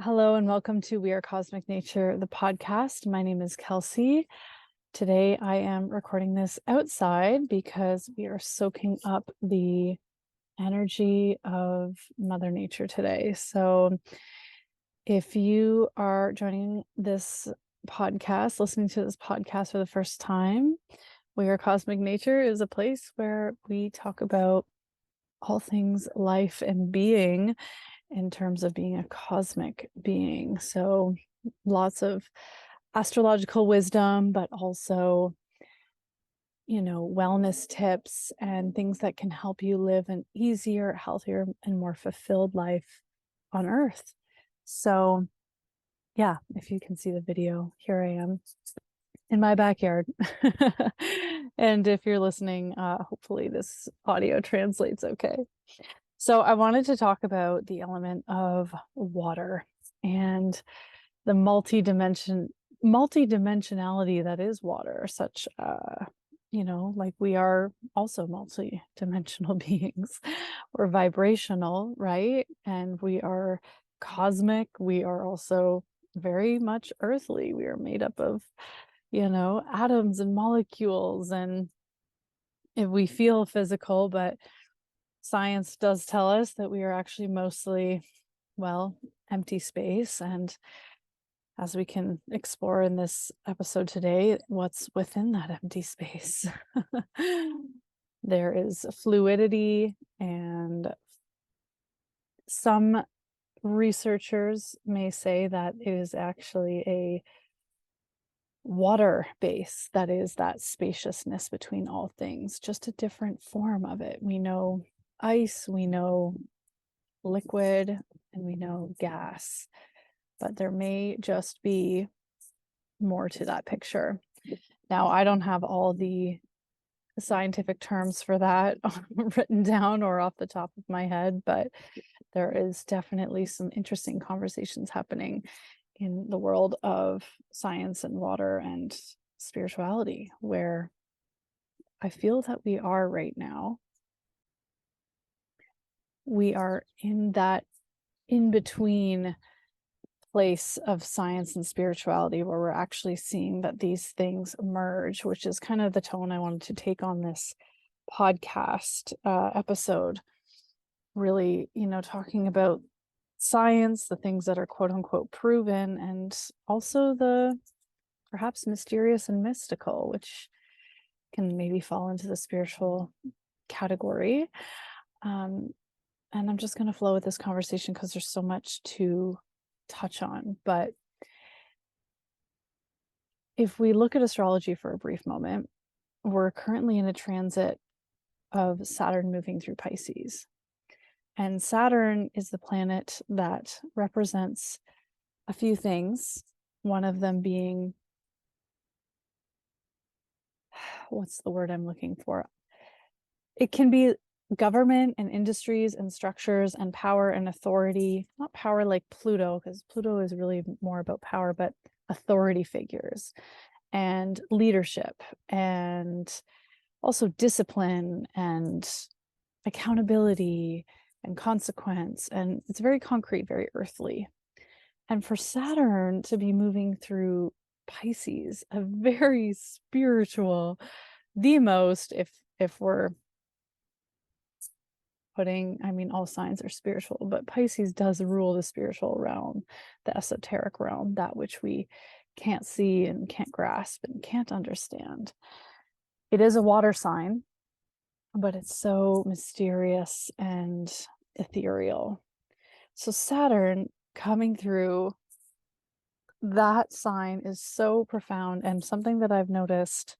Hello and welcome to We Are Cosmic Nature, the podcast. My name is Kelsey. Today I am recording this outside because we are soaking up the energy of Mother Nature today. So if you are joining this podcast, listening to this podcast for the first time, We Are Cosmic Nature is a place where we talk about all things life and being in terms of being a cosmic being. So lots of astrological wisdom, but also, wellness tips and things that can help you live an easier, healthier, and more fulfilled life on Earth. So yeah, if you can see the video, here I am in my backyard. And if you're listening, hopefully this audio translates okay. So I wanted to talk about the element of water and the multi-dimensionality that is water, such like we are also multi-dimensional beings. We're vibrational, right? And we are cosmic. We are also very much earthly. We are made up of, atoms and molecules, and if we feel physical, but science does tell us that we are actually mostly, empty space. And as we can explore in this episode today, what's within that empty space? There is fluidity, and some researchers may say that it is actually a water base that is that spaciousness between all things, just a different form of it. We know ice, we know liquid, and we know gas, but there may just be more to that picture. Now, I don't have all the scientific terms for that written down or off the top of my head, but there is definitely some interesting conversations happening in the world of science and water and spirituality, where I feel that we are right now. We are in that in-between place of science and spirituality where we're actually seeing that these things merge, which is kind of the tone I wanted to take on this podcast episode. Really, talking about science, the things that are quote unquote proven, and also the perhaps mysterious and mystical, which can maybe fall into the spiritual category. And I'm just going to flow with this conversation because there's so much to touch on. But if we look at astrology for a brief moment, we're currently in a transit of Saturn moving through Pisces. And Saturn is the planet that represents a few things, one of them being, what's the word I'm looking for? It can be government and industries and structures and power and authority, not power like Pluto, because Pluto is really more about power, but authority figures and leadership and also discipline and accountability and consequence. And it's very concrete, very earthly. And for Saturn to be moving through Pisces, a very spiritual, the most, if we're putting, all signs are spiritual, but Pisces does rule the spiritual realm, the esoteric realm, that which we can't see and can't grasp and can't understand. It is a water sign, but it's so mysterious and ethereal. So Saturn coming through that sign is so profound, and something that I've noticed,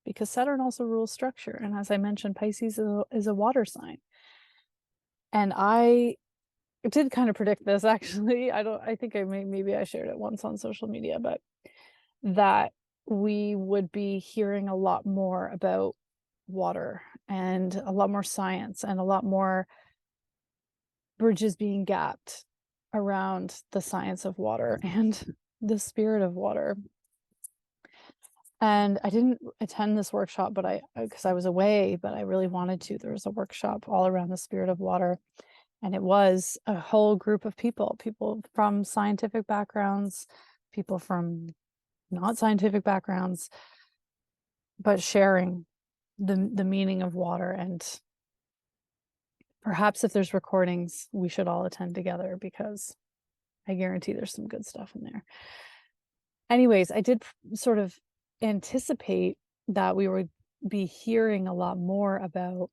because Saturn also rules structure. And as I mentioned, Pisces is a water sign. And I did kind of predict this, actually. I think maybe I shared it once on social media, but that we would be hearing a lot more about water and a lot more science and a lot more bridges being gapped around the science of water and the spirit of water. And I didn't attend this workshop, but because I was away, but I really wanted to. There was a workshop all around the spirit of water. And it was a whole group of people from scientific backgrounds, people from not scientific backgrounds, but sharing the meaning of water. And perhaps if there's recordings, we should all attend together, because I guarantee there's some good stuff in there. Anyways, I did sort of anticipate that we would be hearing a lot more about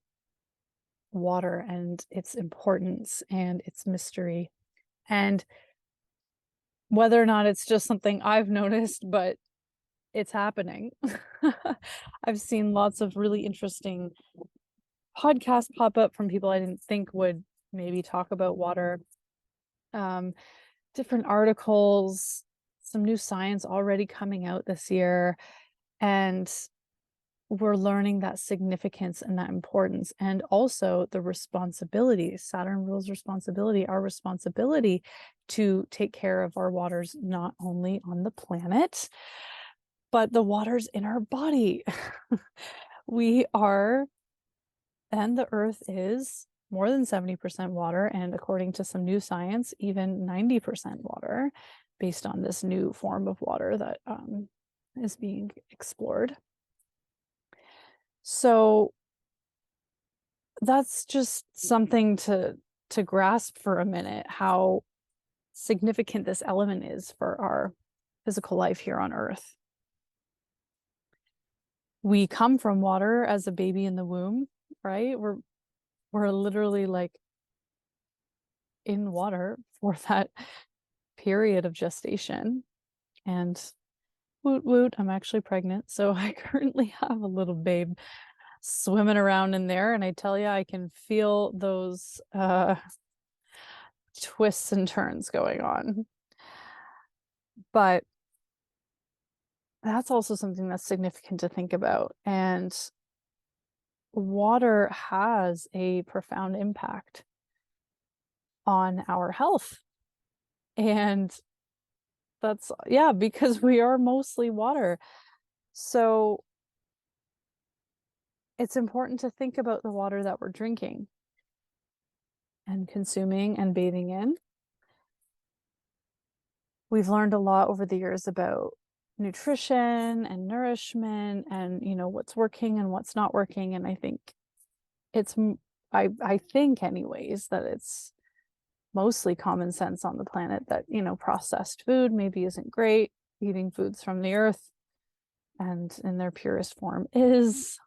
water and its importance and its mystery, and whether or not it's just something I've noticed, but it's happening. I've seen lots of really interesting podcasts pop up from people I didn't think would maybe talk about water. Different articles, some new science already coming out this year, and we're learning that significance and that importance, and also the responsibility. Saturn rules responsibility, our responsibility to take care of our waters, not only on the planet, but the waters in our body. We are, and the earth is more than 70% water, and according to some new science, even 90% water, based on this new form of water that is being explored. So that's just something to grasp for a minute, how significant this element is for our physical life here on Earth. We come from water as a baby in the womb, right? We're literally like in water for that period of gestation. And woot woot, I'm actually pregnant. So I currently have a little babe swimming around in there, and I tell you, I can feel those twists and turns going on. But that's also something that's significant to think about. And water has a profound impact on our health. And that's, yeah, because we are mostly water. So it's important to think about the water that we're drinking and consuming and bathing in. We've learned a lot over the years about nutrition and nourishment, and what's working and what's not working. And I think I think anyways that it's mostly common sense on the planet that processed food maybe isn't great. Eating foods from the earth and in their purest form is.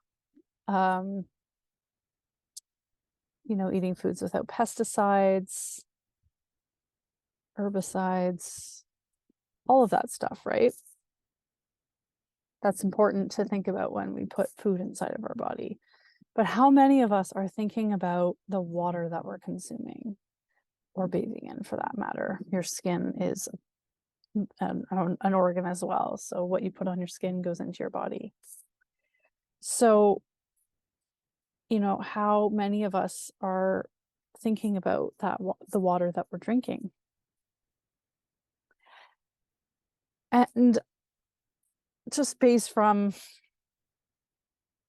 Eating foods without pesticides, herbicides, all of that stuff, right? That's important to think about when we put food inside of our body. But how many of us are thinking about the water that we're consuming or bathing in, for that matter? Your skin is an organ as well. So what you put on your skin goes into your body. So, how many of us are thinking about the water that we're drinking? And just based from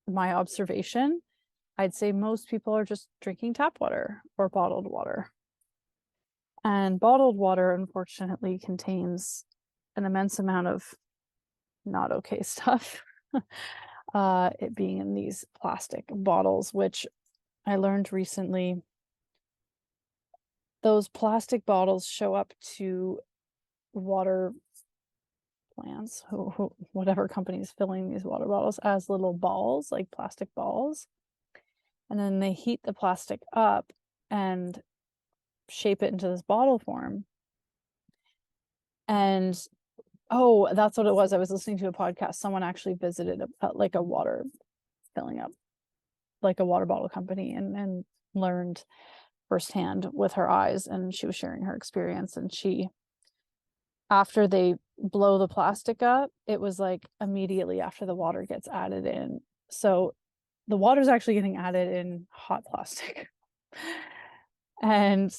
my observation, I'd say most people are just drinking tap water or bottled water. And bottled water, unfortunately, contains an immense amount of not okay stuff. It being in these plastic bottles, which I learned recently, those plastic bottles show up to water plants, whatever company is filling these water bottles, as little balls, like plastic balls. And then they heat the plastic up and shape it into this bottle form. And that's what it was. I was listening to a podcast. Someone actually visited like a water filling up, like a water bottle company, and learned firsthand with her eyes. And she was sharing her experience. And after they blow the plastic up, it was like immediately after the water gets added in. So the water's actually getting added in hot plastic. And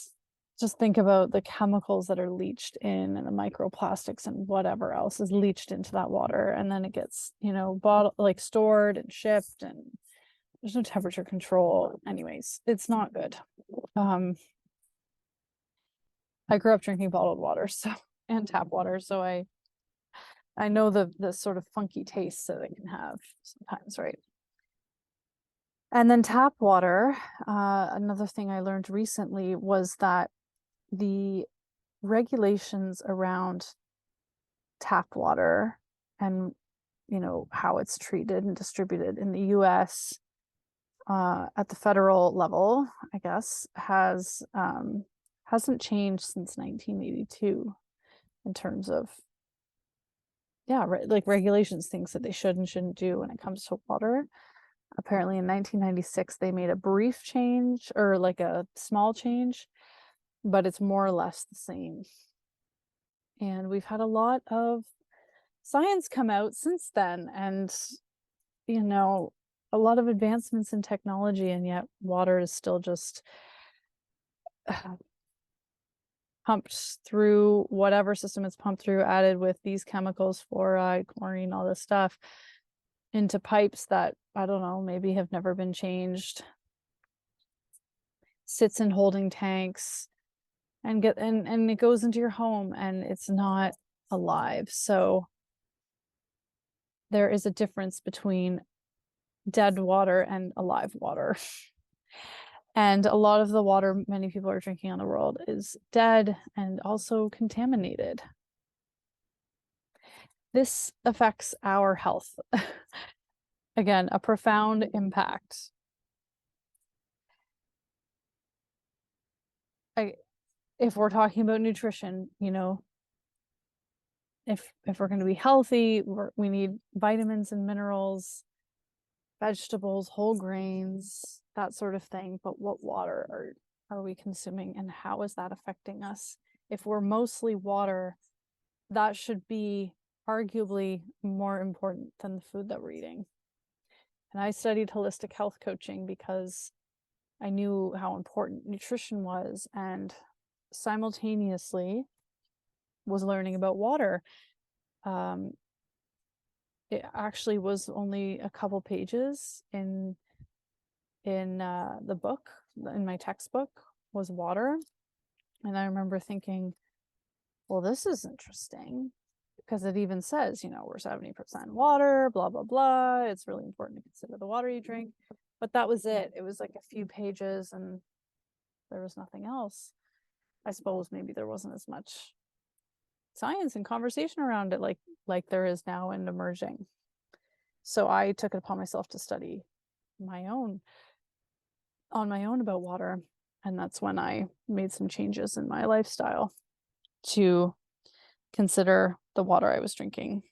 just think about the chemicals that are leached in, and the microplastics and whatever else is leached into that water. And then it gets, stored and shipped, and there's no temperature control. Anyways, it's not good. I grew up drinking bottled water, so, and tap water, so I know the sort of funky taste that it can have sometimes, right? And then tap water, another thing I learned recently was that the regulations around tap water and, you know, how it's treated and distributed in the US at the federal level, I guess, hasn't changed since 1982 in terms of, yeah, like regulations, things that they should and shouldn't do when it comes to water. Apparently in 1996, they made a brief change, or like a small change, but it's more or less the same. And we've had a lot of science come out since then, and, you know, a lot of advancements in technology, and yet water is still just pumped through whatever system it's pumped through, added with these chemicals, fluoride, chlorine, all this stuff, into pipes that, I don't know, maybe have never been changed, sits in holding tanks, and it goes into your home, and it's not alive. So there is a difference between dead water and alive water. And a lot of the water many people are drinking on the world is dead and also contaminated. This affects our health. Again, a profound impact. If we're talking about nutrition, you know, if we're going to be healthy, we need vitamins and minerals, vegetables, whole grains, that sort of thing. But what water are we consuming, and how is that affecting us? If we're mostly water, that should be arguably more important than the food that we're eating. And I studied holistic health coaching because I knew how important nutrition was, and simultaneously was learning about water. It actually was only a couple pages in the book, in my textbook, was water. And I remember thinking, well, this is interesting, because it even says, you know, we're 70% water, blah, blah, blah. It's really important to consider the water you drink. But that was it. It was like a few pages and there was nothing else. I suppose maybe there wasn't as much science and conversation around it like there is now and emerging. So I took it upon myself to study on my own about water. And that's when I made some changes in my lifestyle to consider the water I was drinking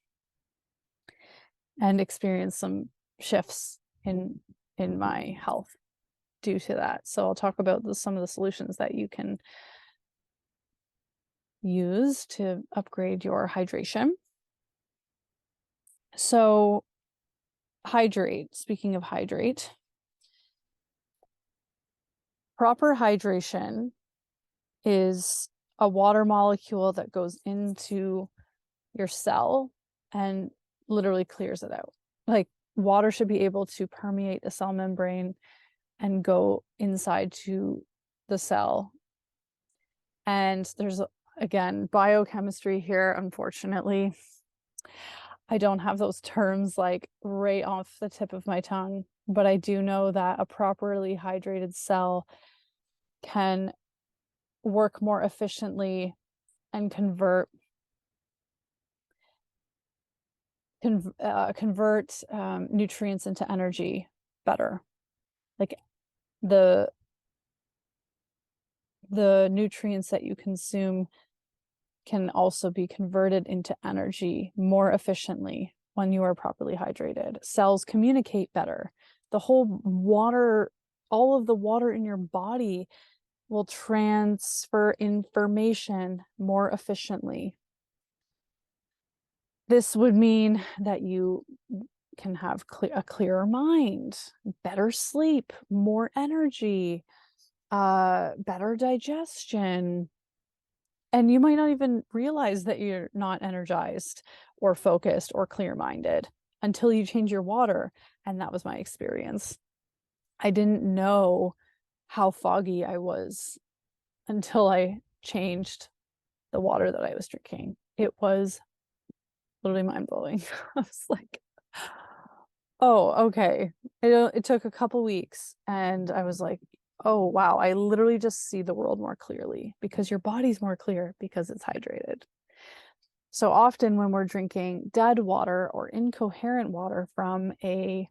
and experience some shifts in my health due to that. So I'll talk about some of the solutions that you can use to upgrade your hydration. So hydrate, speaking of hydrate, proper hydration is a water molecule that goes into your cell and literally clears it out. Like, water should be able to permeate the cell membrane and go inside to the cell. And there's, again, biochemistry here, unfortunately. I don't have those terms like right off the tip of my tongue, but I do know that a properly hydrated cell can work more efficiently and convert nutrients into energy better. Like, the nutrients that you consume can also be converted into energy more efficiently when you are properly hydrated. Cells communicate better. The whole water, all of the water in your body will transfer information more efficiently. This would mean that you can have a clearer mind, better sleep, more energy, better digestion. And you might not even realize that you're not energized or focused or clear-minded until you change your water. And that was my experience. I didn't know how foggy I was until I changed the water that I was drinking. It was literally mind-blowing. I was like, oh, okay. It took a couple weeks and I was like, oh, wow, I literally just see the world more clearly because your body's more clear because it's hydrated. So often when we're drinking dead water or incoherent water from a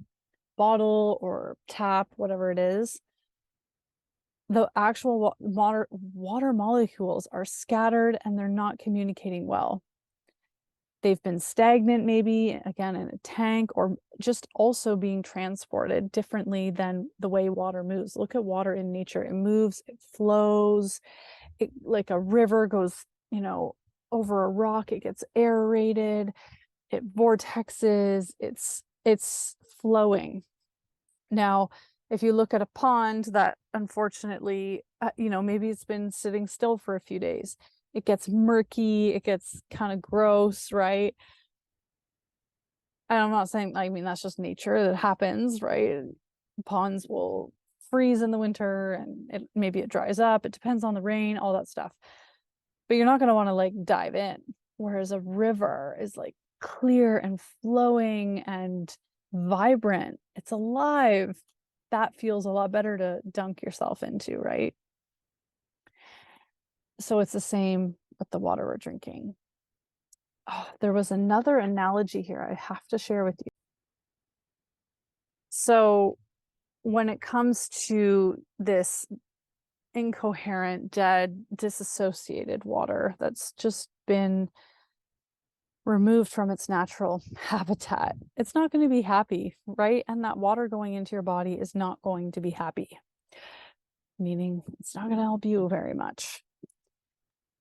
bottle or tap, whatever it is, the actual water molecules are scattered and they're not communicating well. They've been stagnant, maybe, again, in a tank, or just also being transported differently than the way water moves. Look at water in nature. It moves, it flows, like a river goes, over a rock, it gets aerated, it vortexes, it's flowing. Now, if you look at a pond that unfortunately, maybe it's been sitting still for a few days, it gets murky, it gets kind of gross, right? And I'm not saying, that's just nature that happens, right? Ponds will freeze in the winter and maybe it dries up. It depends on the rain, all that stuff. But you're not going to want to like dive in. Whereas a river is like clear and flowing and vibrant. It's alive. That feels a lot better to dunk yourself into, right? So it's the same with the water we're drinking. Oh, there was another analogy here I have to share with you. So when it comes to this incoherent, dead, disassociated water that's just been removed from its natural habitat, it's not going to be happy, right? And that water going into your body is not going to be happy, meaning it's not going to help you very much.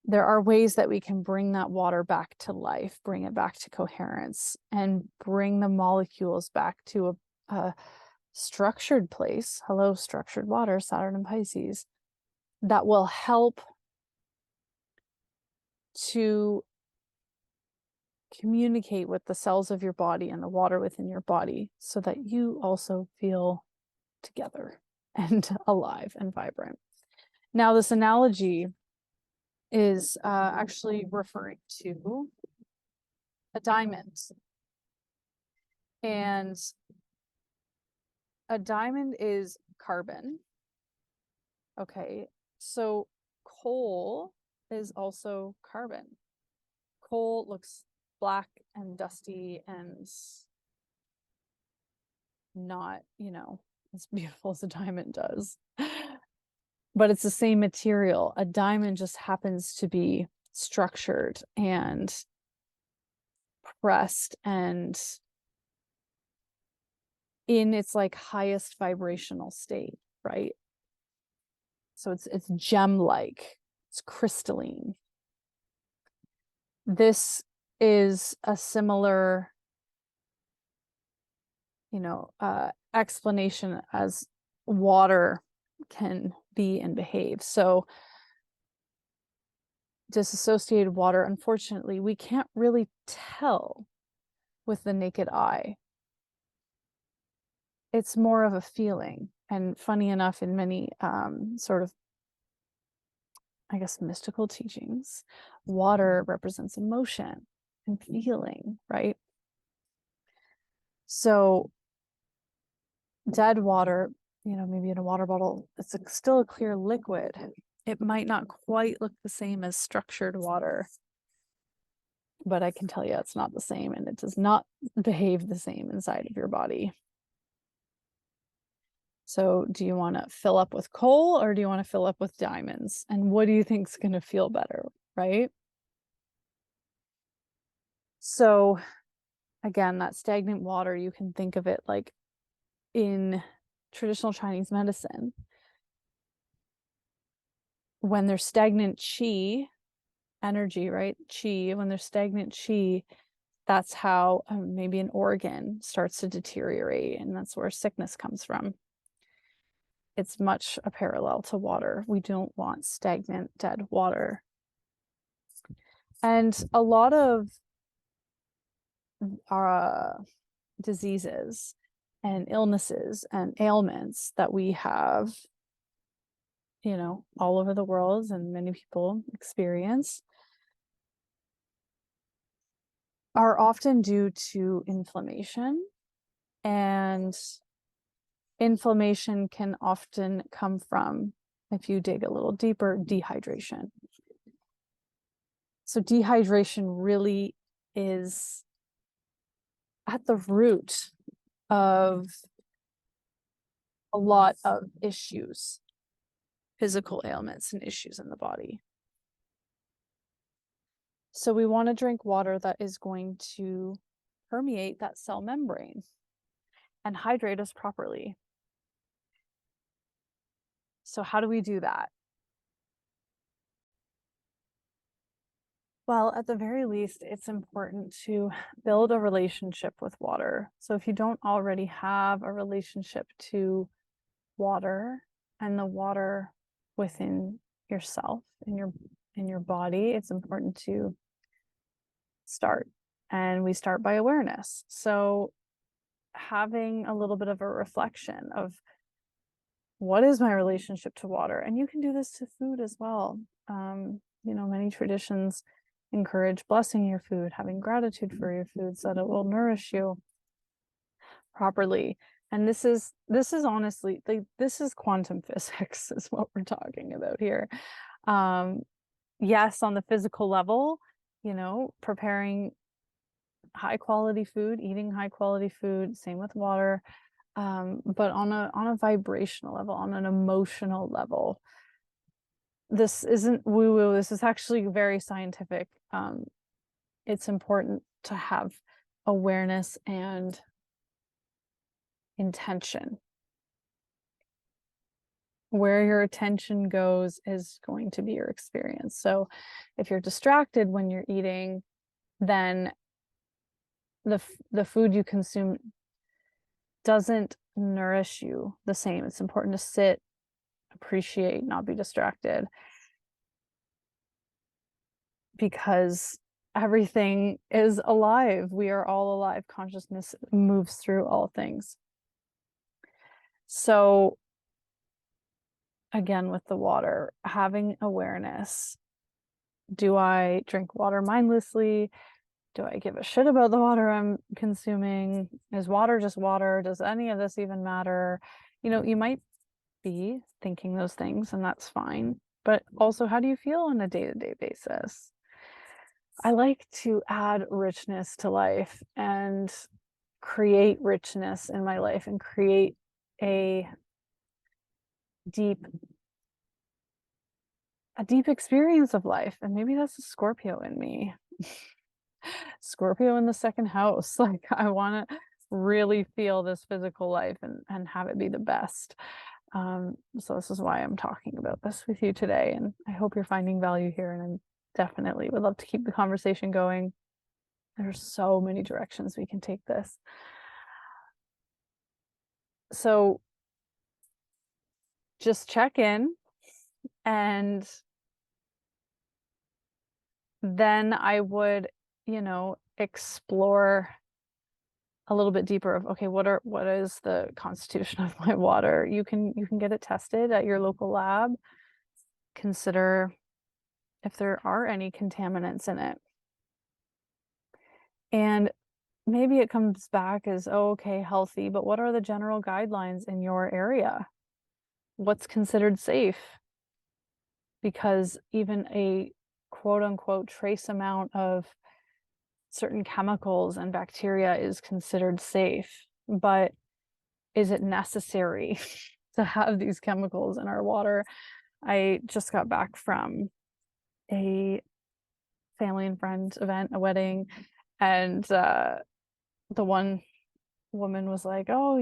There are ways that we can bring that water back to life, bring it back to coherence, and bring the molecules back to a structured place. Hello, structured water, Saturn and Pisces, that will help to communicate with the cells of your body and the water within your body so that you also feel together and alive and vibrant. Now, this analogy is actually referring to a diamond. And a diamond is carbon. Okay, so coal is also carbon. Coal looks black and dusty and not, as beautiful as a diamond does. But it's the same material. A diamond just happens to be structured and pressed and in its like highest vibrational state, right? So it's gem-like, it's crystalline. This is a similar, explanation as water can be and behave. So disassociated water, unfortunately, we can't really tell with the naked eye. It's more of a feeling. And funny enough, in many sort of, I guess, mystical teachings, water represents emotion and feeling, right? So dead water, maybe in a water bottle, it's still a clear liquid. It might not quite look the same as structured water, but I can tell you it's not the same and it does not behave the same inside of your body. So do you want to fill up with coal or do you want to fill up with diamonds? And what do you think is going to feel better, right? So again, that stagnant water, you can think of it like in traditional Chinese medicine. When there's stagnant qi energy, right? Qi, when there's stagnant qi, that's how maybe an organ starts to deteriorate, and that's where sickness comes from. It's much a parallel to water. We don't want stagnant, dead water. And a lot of our diseases and illnesses and ailments that we have all over the world and many people experience, are often due to inflammation. And inflammation can often come from, if you dig a little deeper, dehydration. So dehydration really is at the root of a lot of issues, physical ailments and issues in the body. So we want to drink water that is going to permeate that cell membrane and hydrate us properly. So how do we do that? Well, at the very least, it's important to build a relationship with water. So if you don't already have a relationship to water and the water within yourself, in your body, it's important to start. And we start by awareness. So having a little bit of a reflection of, what is my relationship to water? And you can do this to food as well. Many traditions encourage blessing your food, having gratitude for your food so that it will nourish you properly. And this is honestly, this is quantum physics is what we're talking about here. Yes, on the physical level, preparing high quality food, eating high quality food, same with water. But on a vibrational level, on an emotional level, this isn't woo-woo. This is actually very scientific. It's important to have awareness and intention. Where your attention goes is going to be your experience. So if you're distracted when you're eating, then the food you consume doesn't nourish you the same. It's important to sit, appreciate, not be distracted, because everything is alive. We are all alive. Consciousness moves through all things. So again, with the water, having awareness. Do I drink water mindlessly? Do I give a shit about the water I'm consuming? Is water just water? Does any of this even matter? You might be thinking those things, and that's fine. But also, how do you feel on a day-to-day basis? I like to add richness to life and create richness in my life and create a deep experience of life. And maybe that's a Scorpio in me. Scorpio in the second house. Like, I want to really feel this physical life and have it be the best. So this is why I'm talking about this with you today. And I hope you're finding value here. And I definitely would love to keep the conversation going. There's so many directions we can take this. So just check in, and then I would, explore a little bit deeper of, okay, what is the constitution of my water? You can get it tested at your local lab. Consider if there are any contaminants in it. And maybe it comes back as, oh, okay, healthy, but what are the general guidelines in your area? What's considered safe? Because even a quote unquote trace amount of certain chemicals and bacteria is considered safe, but is it necessary to have these chemicals in our water? I just got back from a family and friend event, a wedding, and the one woman was like, oh,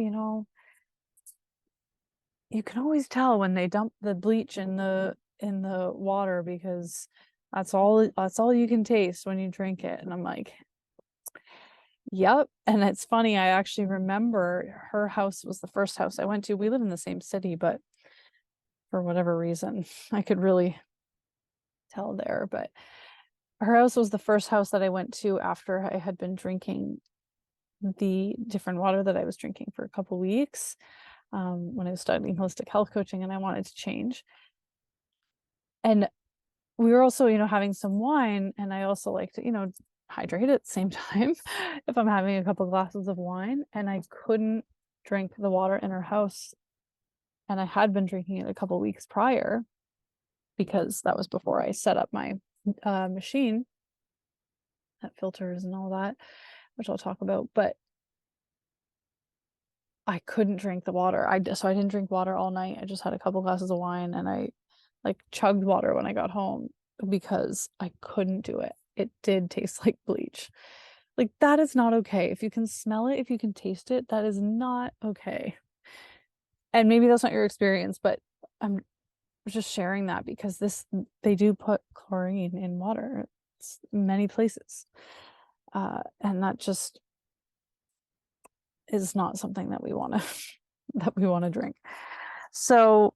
you can always tell when they dump the bleach in the water, because that's all you can taste when you drink it. And I'm like, yep. And it's funny, I actually remember her house was the first house I went to. We live in the same city, but for whatever reason, I could really tell there. But her house was the first house that I went to after I had been drinking the different water that I was drinking for a couple weeks, when I was studying holistic health coaching, and I wanted to change. And we were also, having some wine, and I also like to, hydrate at the same time if I'm having a couple glasses of wine, and I couldn't drink the water in our house. And I had been drinking it a couple weeks prior because that was before I set up my machine that filters and all that, which I'll talk about. But I couldn't drink the water. So I didn't drink water all night. I just had a couple glasses of wine, and I like chugged water when I got home because I couldn't do it. It did taste like bleach. Like, that is not okay. If you can smell it, if you can taste it, that is not okay. And maybe that's not your experience, but I'm just sharing that because they do put chlorine in water. It's many places. And that just is not something that we want to that we want to drink. So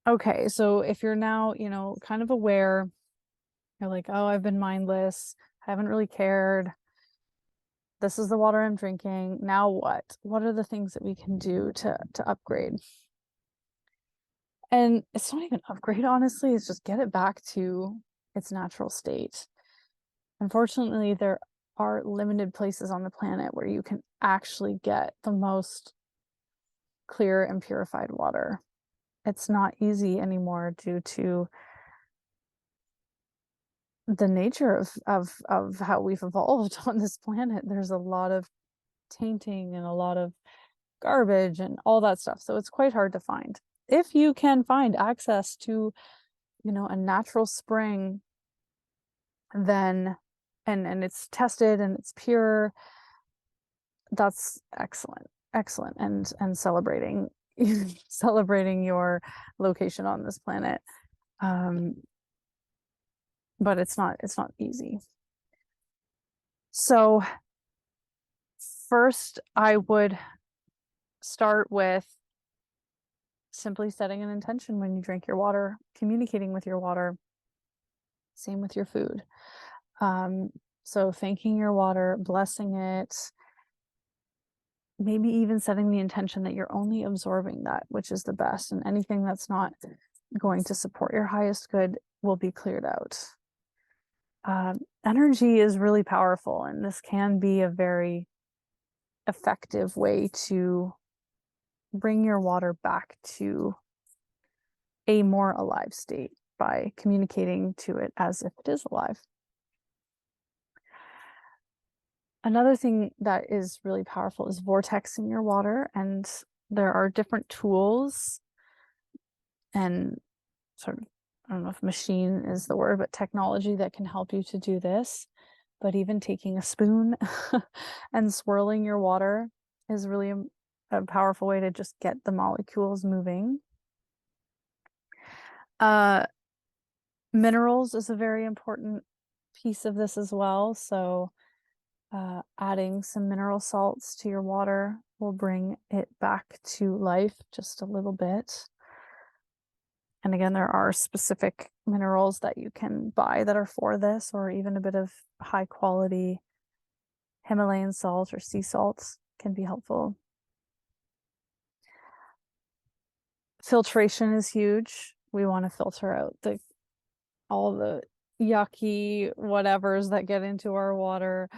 okay, so if you're now, kind of aware, you're like, oh, I've been mindless, I haven't really cared. This is the water I'm drinking. Now what? What are the things that we can do to upgrade? And it's not even upgrade, honestly, it's just get it back to its natural state. Unfortunately, there are limited places on the planet where you can actually get the most clear and purified water. It's not easy anymore due to the nature of how we've evolved on this planet. There's a lot of tainting and a lot of garbage and all that stuff. So it's quite hard to find. If you can find access to, a natural spring, then and it's tested and it's pure, that's excellent. Excellent. And celebrating celebrating your location on this planet. But it's not easy. So first, I would start with simply setting an intention when you drink your water, communicating with your water. Same with your food. So thanking your water, blessing it, maybe even setting the intention that you're only absorbing that which is the best, and anything that's not going to support your highest good will be cleared out. Energy is really powerful, and this can be a very effective way to bring your water back to a more alive state by communicating to it as if it is alive. Another thing that is really powerful is vortexing your water, and there are different tools and sort of, I don't know if machine is the word, but technology that can help you to do this. But even taking a spoon and swirling your water is really a powerful way to just get the molecules moving. Minerals is a very important piece of this as well. So adding some mineral salts to your water will bring it back to life just a little bit. And again, there are specific minerals that you can buy that are for this, or even a bit of high quality Himalayan salt or sea salts can be helpful. Filtration is huge. We want to filter out all the yucky whatevers that get into our water,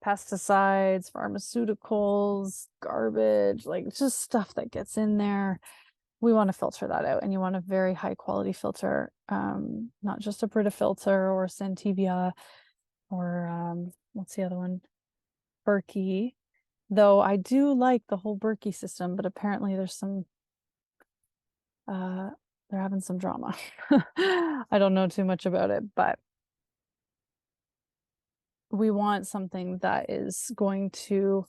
pesticides, pharmaceuticals, garbage, like just stuff that gets in there. We want to filter that out, and you want a very high quality filter, not just a Brita filter or Santevia or what's the other one? Berkey. Though I do like the whole Berkey system, but apparently there's some they're having some drama. I don't know too much about it, but we want something that is going to,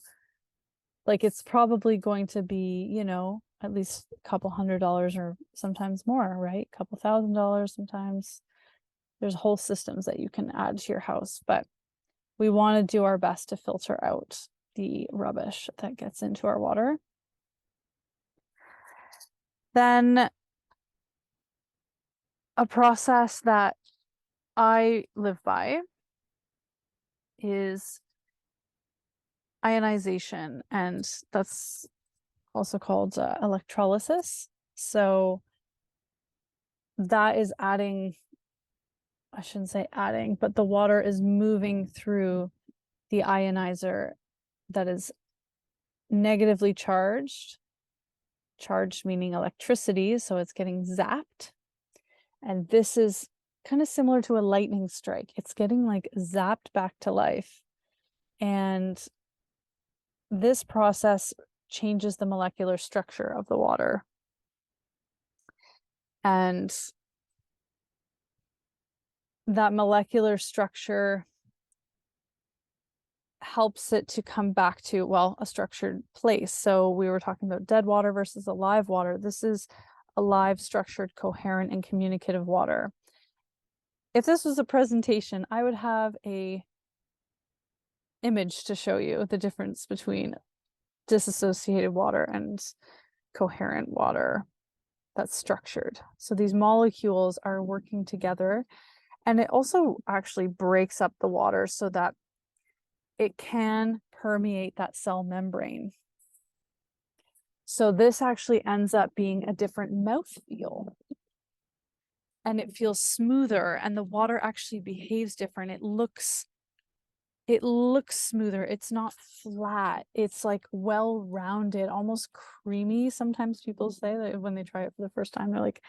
like, it's probably going to be, at least a couple $100 or sometimes more, right? A couple $1,000 sometimes. There's whole systems that you can add to your house, but we want to do our best to filter out the rubbish that gets into our water. Then a process that I live by is ionization, and that's also called electrolysis. So that is adding, I shouldn't say adding, but the water is moving through the ionizer that is negatively charged, charged meaning electricity, so it's getting zapped. And this is kind of similar to a lightning strike. It's getting like zapped back to life. And this process changes the molecular structure of the water. And that molecular structure helps it to come back to, well, a structured place. So we were talking about dead water versus alive water. This is alive, structured, coherent, and communicative water. If this was a presentation, I would have a image to show you the difference between disassociated water and coherent water that's structured. So these molecules are working together, and it also actually breaks up the water so that it can permeate that cell membrane. So this actually ends up being a different mouthfeel, and it feels smoother, and the water actually behaves different. It looks smoother. It's not flat. It's like well-rounded, almost creamy. Sometimes people say that when they try it for the first time, they're like,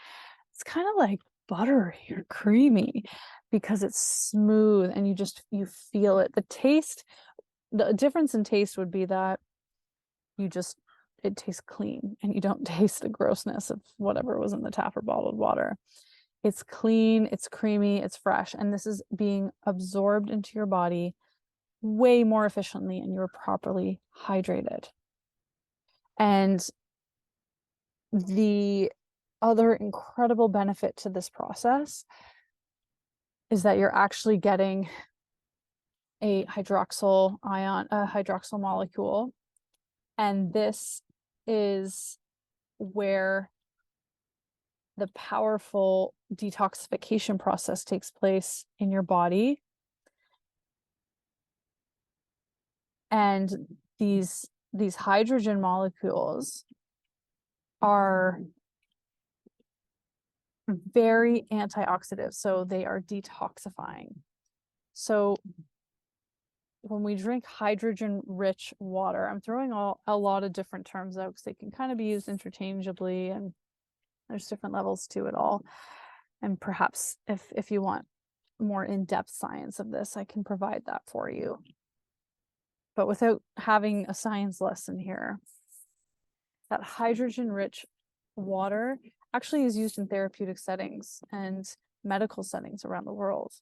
it's kind of like buttery or creamy because it's smooth and you feel it. The difference in taste would be that it tastes clean and you don't taste the grossness of whatever was in the tap or bottled water. It's clean, it's creamy, it's fresh, and this is being absorbed into your body way more efficiently, and you're properly hydrated. And the other incredible benefit to this process is that you're actually getting a hydroxyl molecule. And this is where the powerful detoxification process takes place in your body. And these hydrogen molecules are very antioxidant, so they are detoxifying. So when we drink hydrogen-rich water, I'm throwing a lot of different terms out because they can kind of be used interchangeably, and there's different levels to it all. And perhaps if you want more in-depth science of this, I can provide that for you. But without having a science lesson here, that hydrogen-rich water actually is used in therapeutic settings and medical settings around the world.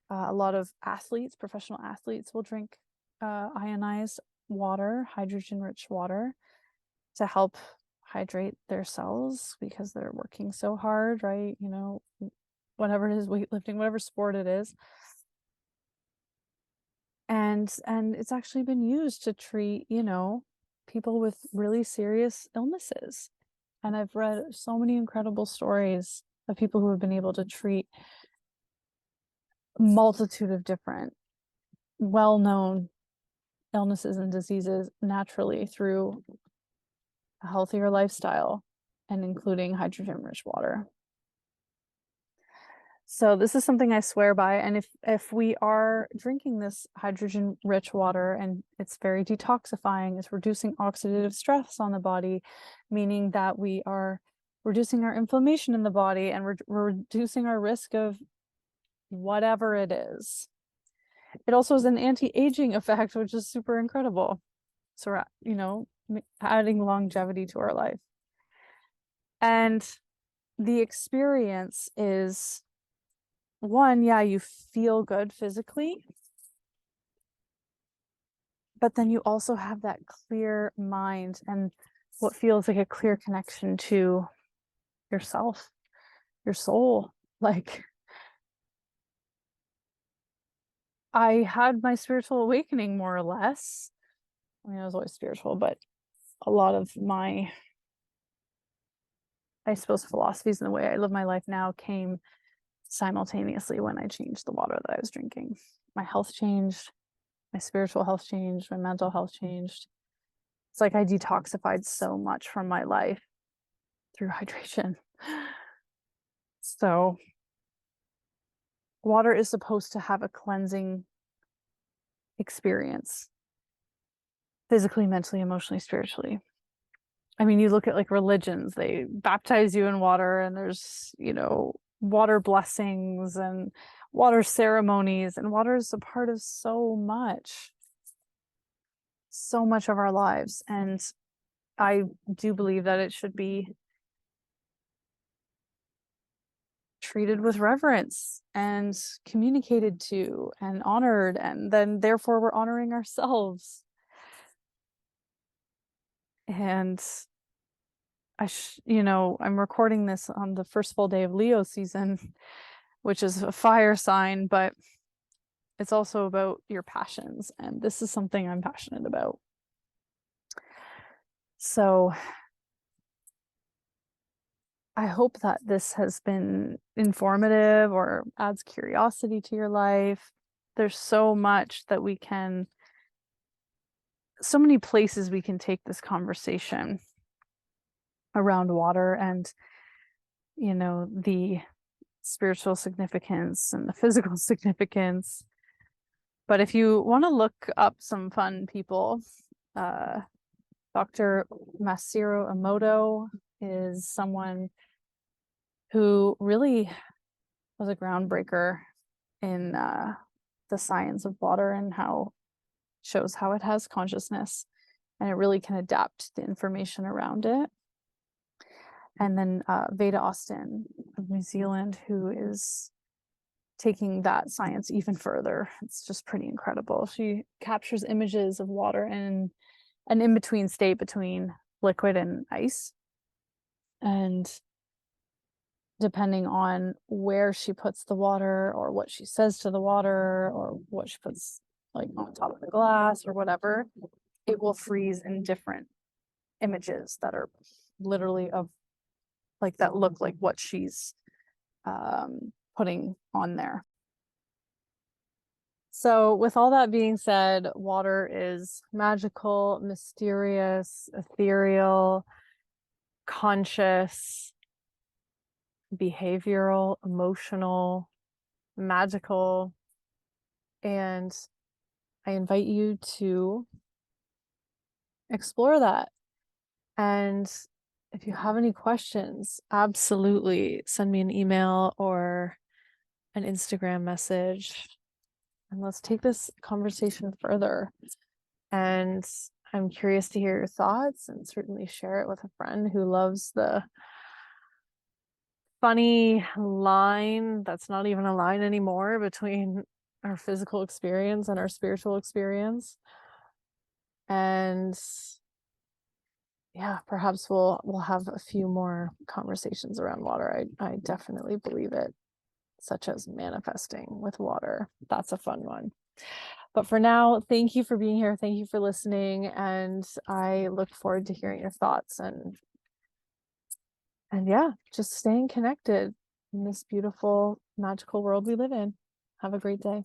A lot of athletes, professional athletes, will drink ionized water, hydrogen-rich water, to help hydrate their cells because they're working so hard, right? You know, whatever it is, weightlifting, whatever sport it is. And it's actually been used to treat, you know, people with really serious illnesses. And I've read so many incredible stories of people who have been able to treat a multitude of different well-known illnesses and diseases naturally through a healthier lifestyle, and including hydrogen-rich water. So this is something I swear by. And if we are drinking this hydrogen-rich water and it's very detoxifying, it's reducing oxidative stress on the body, meaning that we are reducing our inflammation in the body and we're reducing our risk of whatever it is. It also has an anti-aging effect, which is super incredible. So we're, you know, adding longevity to our life. And the experience is, one, yeah, you feel good physically, but then you also have that clear mind and what feels like a clear connection to yourself, your soul. Like, I had my spiritual awakening more or less. I mean, I was always spiritual, but a lot of my, I suppose, philosophies and the way I live my life now came simultaneously when I changed the water that I was drinking. My health changed, my spiritual health changed, my mental health changed. It's like I detoxified so much from my life through hydration. So water is supposed to have a cleansing experience, physically, mentally, emotionally, spiritually. I mean, you look at like religions, they baptize you in water, and there's, water blessings and water ceremonies, and water is a part of so much of our lives. And I do believe that it should be treated with reverence and communicated to and honored, and then therefore we're honoring ourselves. And I'm recording this on the first full day of Leo season, which is a fire sign, but it's also about your passions, and this is something I'm passionate about. So I hope that this has been informative or adds curiosity to your life. There's so many places we can take this conversation around water, and the spiritual significance and the physical significance. But if you want to look up some fun people, Dr. Masaru Emoto is someone who really was a groundbreaker in the science of water, and shows how it has consciousness and it really can adapt the information around it. And then Veda Austin of New Zealand, who is taking that science even further. It's just pretty incredible. She captures images of water in an in-between state between liquid and ice. And depending on where she puts the water, or what she says to the water, or what she puts like on top of the glass or whatever, it will freeze in different images that are literally that look like what she's putting on there. So with all that being said, water is magical, mysterious, ethereal, conscious, behavioral, emotional, magical, and I invite you to explore that. And if you have any questions, absolutely send me an email or an Instagram message, and let's take this conversation further. And I'm curious to hear your thoughts, and certainly share it with a friend who loves the funny line that's not even a line anymore between our physical experience and our spiritual experience. And yeah, perhaps we'll have a few more conversations around water. I definitely believe it, such as manifesting with water. That's a fun one. But for now, thank you for being here. Thank you for listening. And I look forward to hearing your thoughts, and yeah, just staying connected in this beautiful, magical world we live in. Have a great day.